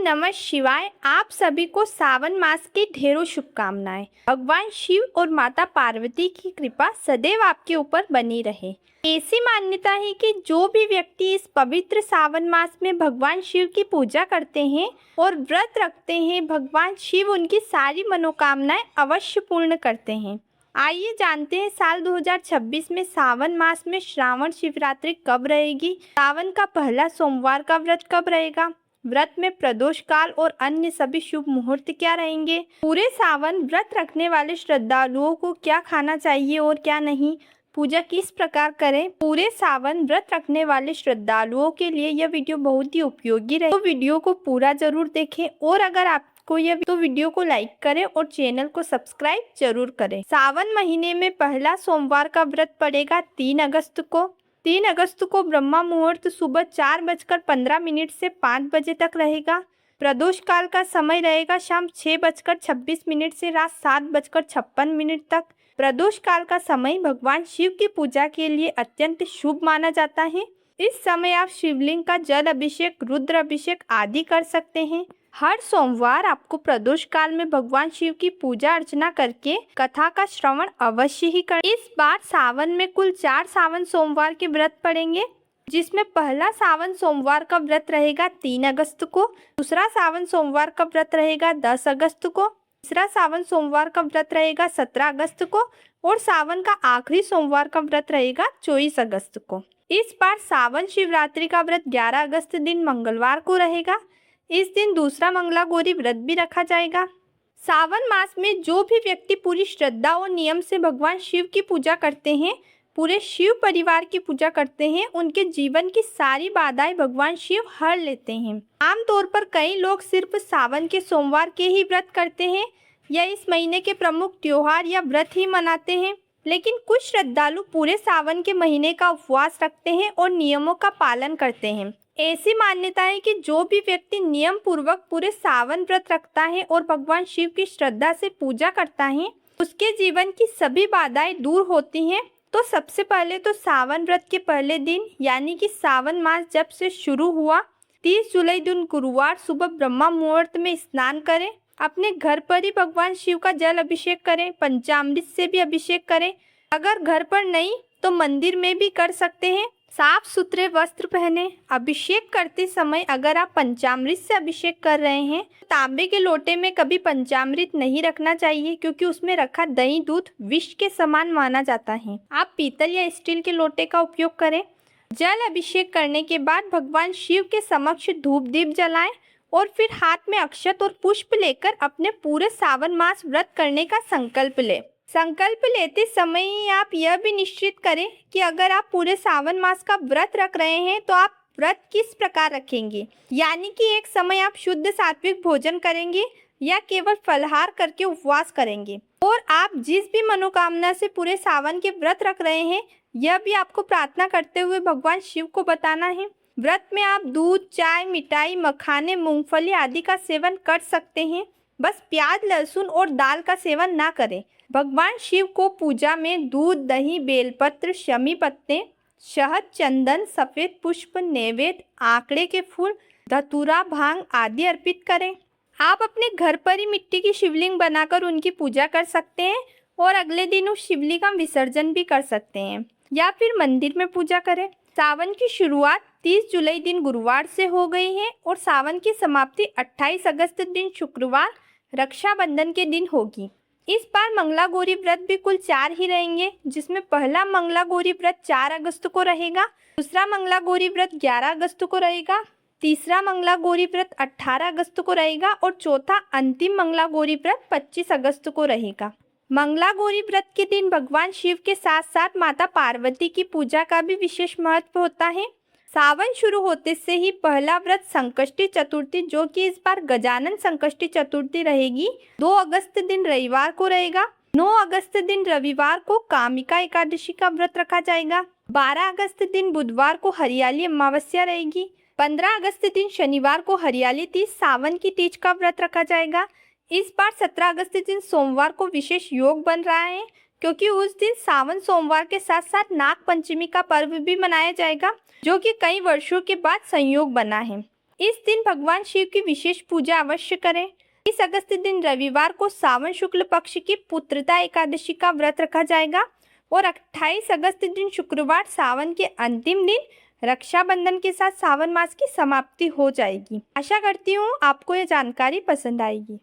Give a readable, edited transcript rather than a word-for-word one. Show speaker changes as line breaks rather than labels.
नमः शिवाय। आप सभी को सावन मास की ढेरों शुभकामनाएं। भगवान शिव और माता पार्वती की कृपा सदैव आपके ऊपर बनी रहे। ऐसी मान्यता है कि जो भी व्यक्ति इस पवित्र सावन मास में भगवान शिव की पूजा करते हैं और व्रत रखते हैं, भगवान शिव उनकी सारी मनोकामनाएं अवश्य पूर्ण करते हैं। आइए जानते हैं साल 2026 में सावन मास में श्रावण शिवरात्रि कब रहेगी, सावन का पहला सोमवार का व्रत कब रहेगा, व्रत में प्रदोष काल और अन्य सभी शुभ मुहूर्त क्या रहेंगे, पूरे सावन व्रत रखने वाले श्रद्धालुओं को क्या खाना चाहिए और क्या नहीं, पूजा किस प्रकार करें। पूरे सावन व्रत रखने वाले श्रद्धालुओं के लिए यह वीडियो बहुत ही उपयोगी रहे, तो वीडियो को पूरा जरूर देखें और अगर आपको यह तो वीडियो को लाइक करें और चैनल को सब्सक्राइब जरूर करें। सावन महीने में पहला सोमवार का व्रत पड़ेगा 3 अगस्त को। 3 अगस्त को ब्रह्मा मुहूर्त सुबह 4:15 से 5 बजे तक रहेगा। प्रदोष काल का समय रहेगा शाम 6:26 से रात 7:56 तक। प्रदोष काल का समय भगवान शिव की पूजा के लिए अत्यंत शुभ माना जाता है। इस समय आप शिवलिंग का जल अभिषेक, रुद्र अभिषेक आदि कर सकते हैं। हर सोमवार आपको प्रदोष काल में भगवान शिव की पूजा अर्चना करके कथा का श्रवण अवश्य ही करें। इस बार सावन में कुल 4 सावन सोमवार के व्रत पड़ेंगे, जिसमें पहला सावन सोमवार का व्रत रहेगा 3 अगस्त को, दूसरा सावन सोमवार का व्रत रहेगा 10 अगस्त को, तीसरा सावन सोमवार का व्रत रहेगा 17 अगस्त को और सावन का आखिरी सोमवार का व्रत रहेगा 24 अगस्त को। इस बार सावन शिवरात्रि का व्रत 11 अगस्त दिन मंगलवार को रहेगा। इस दिन दूसरा मंगला गौरी व्रत भी रखा जाएगा। सावन मास में जो भी व्यक्ति पूरी श्रद्धा और नियम से भगवान शिव की पूजा करते हैं, पूरे शिव परिवार की पूजा करते हैं, उनके जीवन की सारी बाधाएं भगवान शिव हर लेते हैं। आमतौर पर कई लोग सिर्फ सावन के सोमवार के ही व्रत करते हैं या इस महीने के प्रमुख त्योहार या व्रत ही मनाते हैं, लेकिन कुछ श्रद्धालु पूरे सावन के महीने का उपवास रखते हैं और नियमों का पालन करते हैं। ऐसी मान्यता है कि जो भी व्यक्ति नियम पूर्वक पूरे सावन व्रत रखता है और भगवान शिव की श्रद्धा से पूजा करता है, उसके जीवन की सभी बाधाएं दूर होती हैं। तो सबसे पहले तो सावन व्रत के पहले दिन यानी कि सावन मास जब से शुरू हुआ 30 जुलाई दिन गुरुवार सुबह ब्रह्मा मुहूर्त में स्नान करें। अपने घर पर ही भगवान शिव का जल अभिषेक करें, पंचामृत से भी अभिषेक करें। अगर घर पर नहीं तो मंदिर में भी कर सकते हैं। साफ सुथरे वस्त्र पहने। अभिषेक करते समय अगर आप पंचामृत से अभिषेक कर रहे हैं, तांबे के लोटे में कभी पंचामृत नहीं रखना चाहिए, क्योंकि उसमें रखा दही दूध विष के समान माना जाता है। आप पीतल या स्टील के लोटे का उपयोग करें। जल अभिषेक करने के बाद भगवान शिव के समक्ष धूप दीप जलाएं और फिर हाथ में अक्षत और पुष्प लेकर अपने पूरे सावन मास व्रत करने का संकल्प लें। संकल्प लेते समय ही आप यह भी निश्चित करें कि अगर आप पूरे सावन मास का व्रत रख रहे हैं तो आप व्रत किस प्रकार रखेंगे, यानी कि एक समय आप शुद्ध सात्विक भोजन करेंगे या केवल फलाहार करके उपवास करेंगे। और आप जिस भी मनोकामना से पूरे सावन के व्रत रख रहे हैं, यह भी आपको प्रार्थना करते हुए भगवान शिव को बताना है। व्रत में आप दूध, चाय, मिठाई, मखाने, मूंगफली आदि का सेवन कर सकते हैं, बस प्याज, लहसुन और दाल का सेवन ना करें। भगवान शिव को पूजा में दूध, दही, बेलपत्र, शमी पत्ते, शहद, चंदन, सफेद पुष्प, नैवेद्य, आंकड़े के फूल, धतूरा, भांग आदि अर्पित करें। आप अपने घर पर ही मिट्टी की शिवलिंग बनाकर उनकी पूजा कर सकते हैं और अगले दिन उस शिवलिंग का विसर्जन भी कर सकते हैं या फिर मंदिर में पूजा करें। सावन की शुरुआत 30 जुलाई दिन गुरुवार से हो गई है और सावन की समाप्ति 28 अगस्त दिन शुक्रवार रक्षाबंधन के दिन होगी। इस बार मंगला गौरी व्रत भी कुल 4 ही रहेंगे, जिसमें पहला मंगला गौरी व्रत 4 अगस्त को रहेगा, दूसरा मंगला गौरी व्रत 11 अगस्त को रहेगा, तीसरा मंगला गौरी व्रत 18 अगस्त को रहेगा और चौथा अंतिम मंगला गौरी व्रत 25 अगस्त को रहेगा। मंगला गौरी व्रत के दिन भगवान शिव के साथ साथ माता पार्वती की पूजा का भी विशेष महत्व होता है। सावन शुरू होते से ही पहला व्रत संकष्टी चतुर्थी, जो कि इस बार गजानन संकष्टी चतुर्थी रहेगी, 2 अगस्त दिन रविवार को रहेगा। 9 अगस्त दिन रविवार को कामिका एकादशी का व्रत रखा जाएगा। 12 अगस्त दिन बुधवार को हरियाली अमावस्या रहेगी। 15 अगस्त दिन शनिवार को हरियाली तीज, सावन की तीज का व्रत रखा जाएगा। इस बार 17 अगस्त दिन सोमवार को विशेष योग बन रहा है, क्योंकि उस दिन सावन सोमवार के साथ साथ नाग पंचमी का पर्व भी मनाया जाएगा, जो कि कई वर्षों के बाद संयोग बना है। इस दिन भगवान शिव की विशेष पूजा अवश्य करें। 30 अगस्त दिन रविवार को सावन शुक्ल पक्ष की पुत्रदा एकादशी का व्रत रखा जाएगा और 28 अगस्त दिन शुक्रवार सावन के अंतिम दिन रक्षाबंधन के साथ सावन मास की समाप्ति हो जाएगी। आशा करती हूँ आपको ये जानकारी पसंद आएगी।